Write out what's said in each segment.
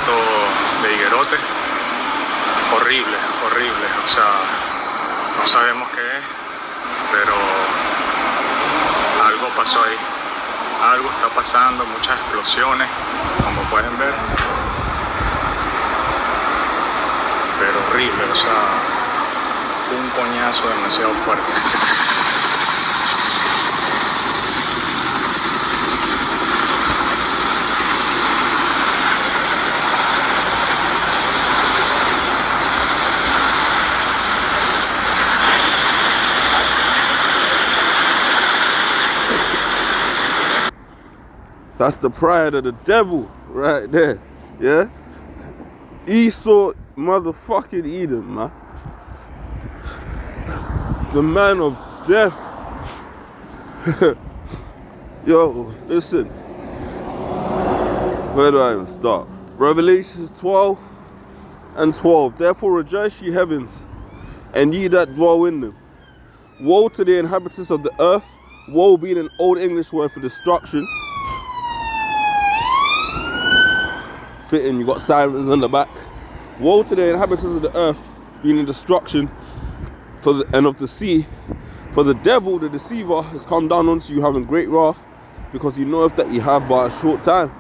asesinato de Higuerote, horrible, horrible, o sea, no sabemos qué es, pero algo pasó ahí, algo está pasando, muchas explosiones, como pueden ver, pero horrible, o sea, un coñazo demasiado fuerte. That's the pride of the devil right there, yeah? Esau motherfucking Eden, man. The man of death. Yo, listen. Where do I even start? Revelations 12 and 12. Therefore rejoice ye heavens, and ye that dwell in them. Woe to the inhabitants of the earth. Woe being an old English word for destruction. Fitting, you got sirens on the back. Woe to the inhabitants of the earth, being in destruction, and of the sea. For the devil, the deceiver, has come down unto you, having great wrath, because he knoweth that ye have but a short time.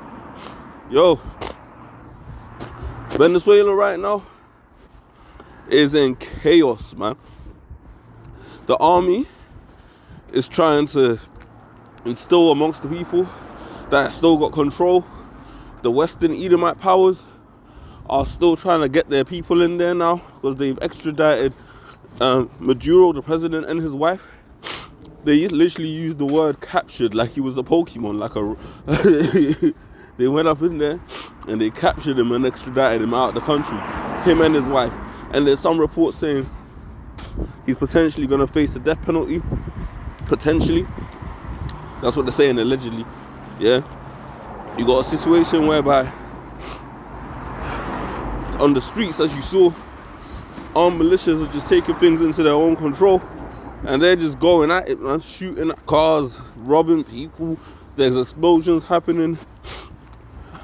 Yo, Venezuela right now is in chaos, man. The army is trying to instill amongst the people that still got control. The Western Edomite powers are still trying to get their people in there now because they've extradited Maduro, the president, and his wife. They literally used the word captured like he was a Pokemon, like a. They went up in there and they captured him and extradited him out of the country, him and his wife. And there's some reports saying he's potentially going to face a death penalty, potentially. That's what they're saying, allegedly. Yeah. You got a situation whereby on the streets, as you saw, armed militias are just taking things into their own control and they're just going at it, man, shooting at cars, robbing people. There's explosions happening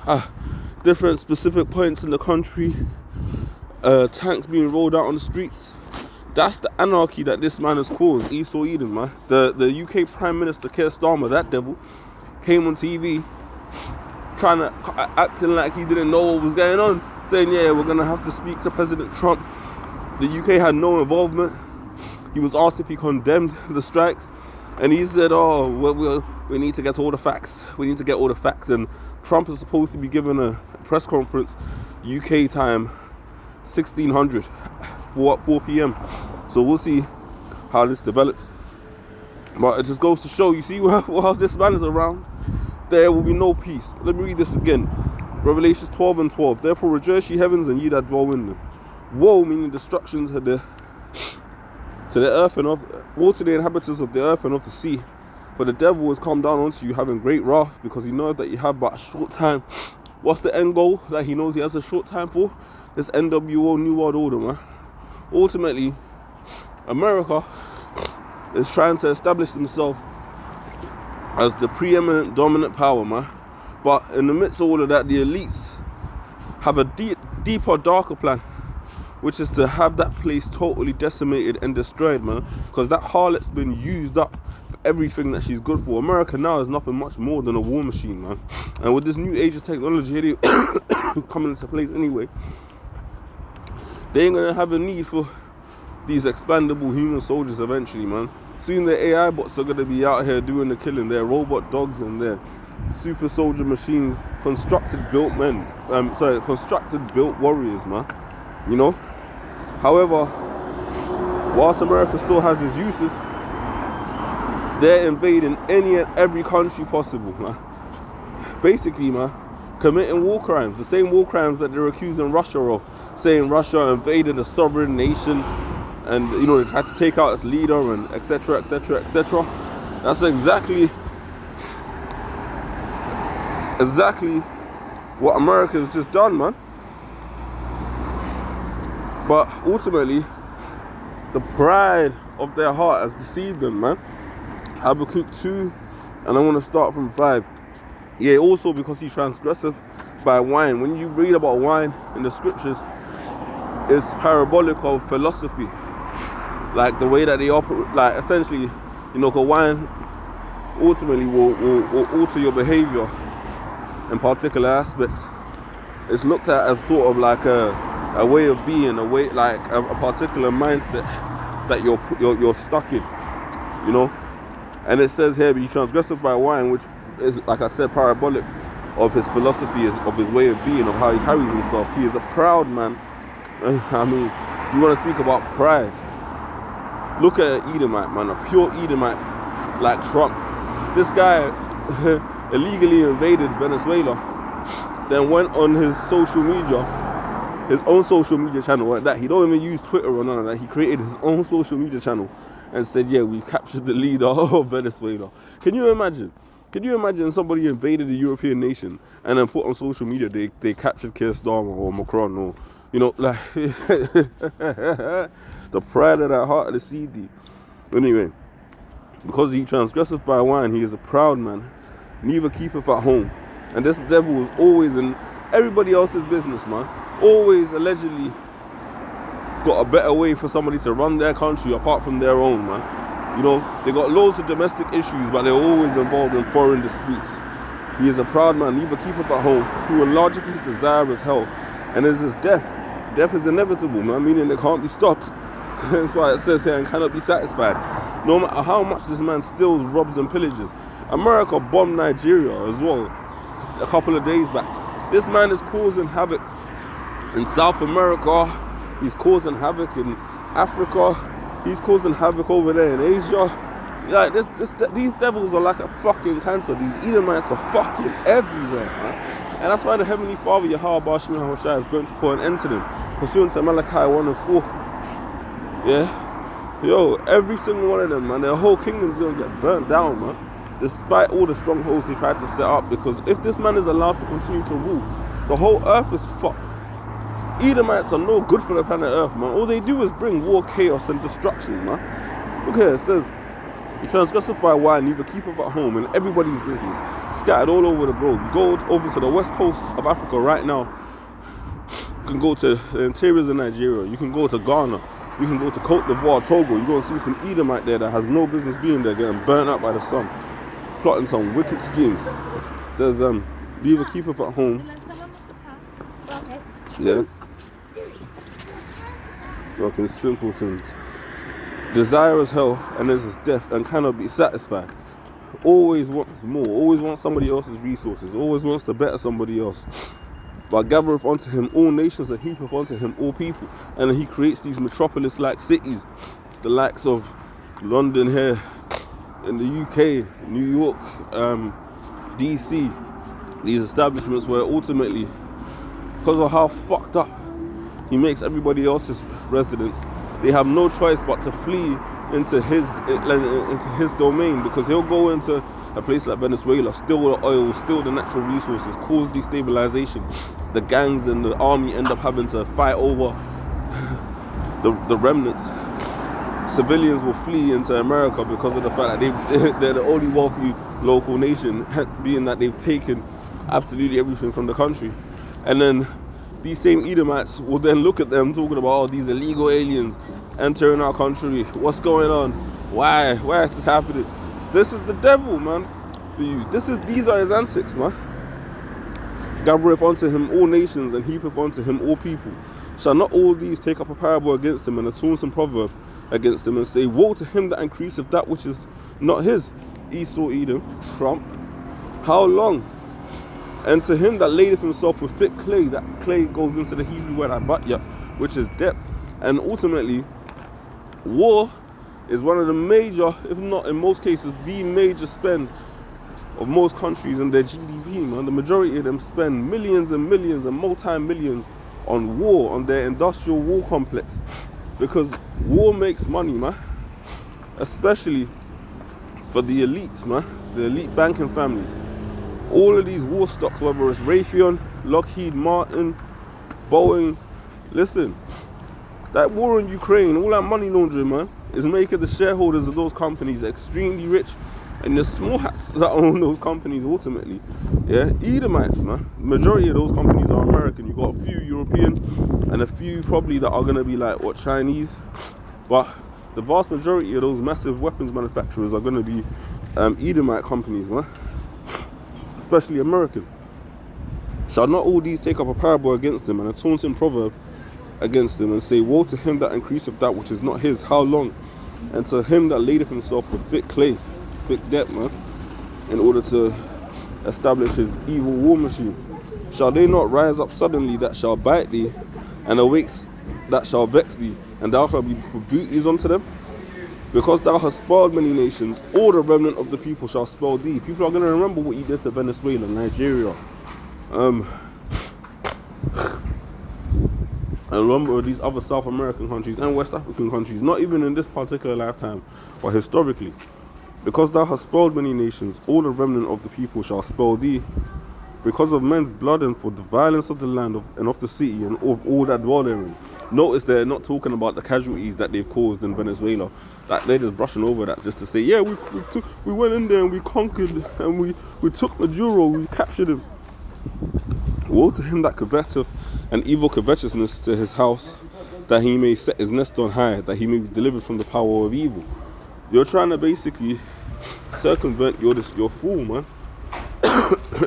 at different specific points in the country, tanks being rolled out on the streets. That's the anarchy that this man has caused, Esau Eden, man. The UK Prime Minister, Keir Starmer, that devil, came on TV acting like he didn't know what was going on, saying, yeah, we're going to have to speak to President Trump. The UK had no involvement. He was asked if he condemned the strikes, and he said, oh, we need to get all the facts. We need to get all the facts. And Trump is supposed to be giving a press conference, UK time, 1600, 4 p.m. So we'll see how this develops. But it just goes to show, you see, while this man is around, there will be no peace. Let me read this again. Revelations 12 and 12. Therefore rejoice ye heavens, and ye that dwell in them. Woe, meaning destruction to the earth and woe to the inhabitants of the earth and of the sea. For the devil has come down unto you, having great wrath, because he knows that you have but a short time. What's the end goal that he knows he has a short time for? This NWO New World Order, man. Ultimately, America is trying to establish themselves as the preeminent dominant power, man. But in the midst of all of that, the elites have a deeper, darker plan, which is to have that place totally decimated and destroyed, man. Because that harlot's been used up for everything that she's good for. America now is nothing much more than a war machine, man. And with this new age of technology coming into place anyway, they ain't gonna have a need for these expandable human soldiers eventually, man. Soon the AI bots are gonna be out here doing the killing. They're robot dogs and they're super soldier machines, constructed built warriors, man. You know? However, whilst America still has its uses, they're invading any and every country possible, man. Basically, man, committing war crimes, the same war crimes that they're accusing Russia of, saying Russia invaded a sovereign nation and, you know, they tried to take out its leader and etc, etc, etc. That's exactly what America has just done, man. But ultimately, the pride of their heart has deceived them, man. Habakkuk 2, and I want to start from 5. Yeah, also because he transgresseth by wine. When you read about wine in the scriptures, it's parabolic of philosophy. Like the way that they operate, like essentially, you know, 'cause wine ultimately will alter your behavior in particular aspects. It's looked at as sort of like a way of being, a way, like a particular mindset that you're stuck in, you know. And it says here, "Be transgressive by wine," which is, like I said, parabolic of his philosophy, of his way of being, of how he carries himself. He is a proud man. I mean, you want to speak about pride? Look at an Edomite, man, a pure Edomite like Trump. This guy illegally invaded Venezuela, then went on his social media, his own social media channel like that. He don't even use Twitter or none of that. He created his own social media channel and said, "Yeah, we've captured the leader of Venezuela." Can you imagine? Can you imagine somebody invaded a European nation and then put on social media they captured Keir Starmer or Macron, or, you know, like the pride of that heart of the CD. Anyway, because he transgresseth by wine, he is a proud man, neither keepeth at home. And this devil is always in everybody else's business, man. Always allegedly got a better way for somebody to run their country apart from their own, man. You know, they got loads of domestic issues, but they're always involved in foreign disputes. He is a proud man, neither keepeth at home, who enlargeth his desire as hell, and is his death. Death is inevitable, man, meaning it can't be stopped. That's why it says here, and cannot be satisfied. No matter how much this man steals, robs, and pillages. America bombed Nigeria as well a couple of days back. This man is causing havoc in South America. He's causing havoc in Africa. He's causing havoc over there in Asia. Like these devils are like a fucking cancer. These Edomites are fucking everywhere, man. And that's why the Heavenly Father, Yahweh Shema Hoshai, is going to put an end to them, pursuant to Malachi 1 and 4. Yeah? Yo, every single one of them, man, their whole kingdom's gonna get burnt down, man. Despite all the strongholds they tried to set up. Because if this man is allowed to continue to rule, the whole earth is fucked. Edomites are no good for the planet Earth, man. All they do is bring war, chaos, and destruction, man. Look here, it says, "He transgresseth by wine, neither keepeth at home," in everybody's business, scattered all over the globe. You go over to the west coast of Africa right now. You can go to the interiors of Nigeria. You can go to Ghana. You can go to Cote d'Ivoire, Togo. You're going to see some Edomite there that has no business being there, getting burnt up by the sun, plotting some wicked schemes. It says, "Neither keepeth at home." Yeah. Fucking simpletons. Desire as hell, and is as death, and cannot be satisfied. Always wants more. Always wants somebody else's resources. Always wants to better somebody else. But gathereth unto him all nations, and heapeth unto him all people. And then he creates these metropolis-like cities, the likes of London here, in the UK, New York, DC. These establishments where ultimately, because of how fucked up he makes everybody else's residence, they have no choice but to flee into his domain, because he'll go into a place like Venezuela, steal the oil, steal the natural resources, cause destabilization. The gangs and the army end up having to fight over the remnants. Civilians will flee into America because of the fact that they're the only wealthy local nation, being that they've taken absolutely everything from the country. And then these same Edomites will then look at them talking about, "Oh, these illegal aliens entering our country. What's going on? Why is this happening?" This is the devil, man. For you, these are his antics, man. "Gathereth unto him all nations, and heapeth unto him all people. Shall not all these take up a parable against him, and a taunt and proverb against him, and say, Woe to him that increaseth that which is not his?" Esau, Edom, Trump. "How long? And to him that ladeth himself with thick clay," that clay goes into the Hebrew word abatya, which is depth. And ultimately, war is one of the major, if not in most cases, the major spend of most countries in their GDP, man. The majority of them spend millions and millions and multi-millions on war, on their industrial war complex. Because war makes money, man. Especially for the elites, man. The elite banking families. All of these war stocks, whether it's Raytheon, Lockheed Martin, Boeing. Listen, that war in Ukraine, all that money laundering, man, is making the shareholders of those companies extremely rich And the small hats that own those companies ultimately, yeah, Edomites, man. Majority of those companies are American. You got a few European and a few probably that are gonna be like what, Chinese, but the vast majority of those massive weapons manufacturers are gonna be Edomite companies, man. Especially American. Shall not all these take up a parable against him and a taunting proverb against him, and say, woe to him that increaseth that which is not his, how long? And to him that ladeth himself with thick clay, thick debt, man, in order to establish his evil war machine. Shall they not rise up suddenly that shall bite thee, and awakes that shall vex thee, and thou shalt be for booties unto them? Because thou hast spoiled many nations, all the remnant of the people shall spoil thee. People are going to remember what you did to Venezuela, Nigeria, and a number of these other South American countries and West African countries, not even in this particular lifetime, but historically. Because thou hast spoiled many nations, all the remnant of the people shall spoil thee. Because of men's blood and for the violence of the land and of the city and of all that dwell therein. Notice they're not talking about the casualties that they've caused in Venezuela. That they're just brushing over that just to say, yeah, we went in there and we conquered and we took Maduro, we captured him. Woe to him that coveteth an evil covetousness to his house, that he may set his nest on high, that he may be delivered from the power of evil. You're trying to basically circumvent your fool, man.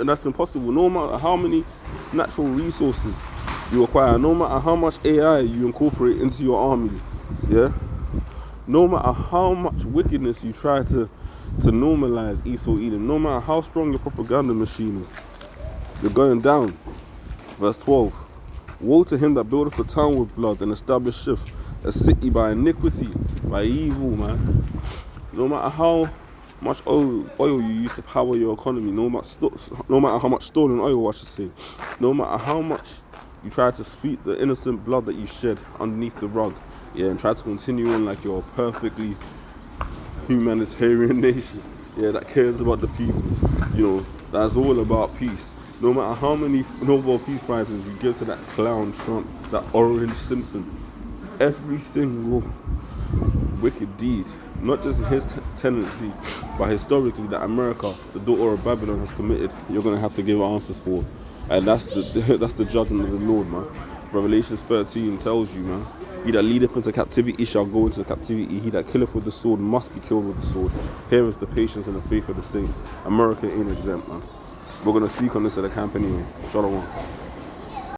And that's impossible. No matter how many natural resources you acquire, no matter how much AI you incorporate into your armies, yeah, no matter how much wickedness you try to normalize Esau Edom, no matter how strong your propaganda machine is, you're going down. Verse 12. Woe to him that buildeth a town with blood and establisheth a city by iniquity, by evil, man. No matter how much oil you use to power your economy, no matter how much stolen oil, I should say, no matter how much you try to sweep the innocent blood that you shed underneath the rug, yeah, and try to continue on like you're a perfectly humanitarian nation, yeah, that cares about the people, you know, that's all about peace. No matter how many Nobel Peace Prizes you give to that clown Trump, that orange Simpson, every single wicked deed, not just his tendency, but historically that America, the daughter of Babylon, has committed, you're going to have to give answers for. And that's the judgment of the Lord, man. Revelation 13 tells you, man, he that leadeth into captivity shall go into captivity. He that killeth with the sword must be killed with the sword. Here is the patience and the faith of the saints. America ain't exempt, man. We're going to speak on this at the camp anyway. Shalom.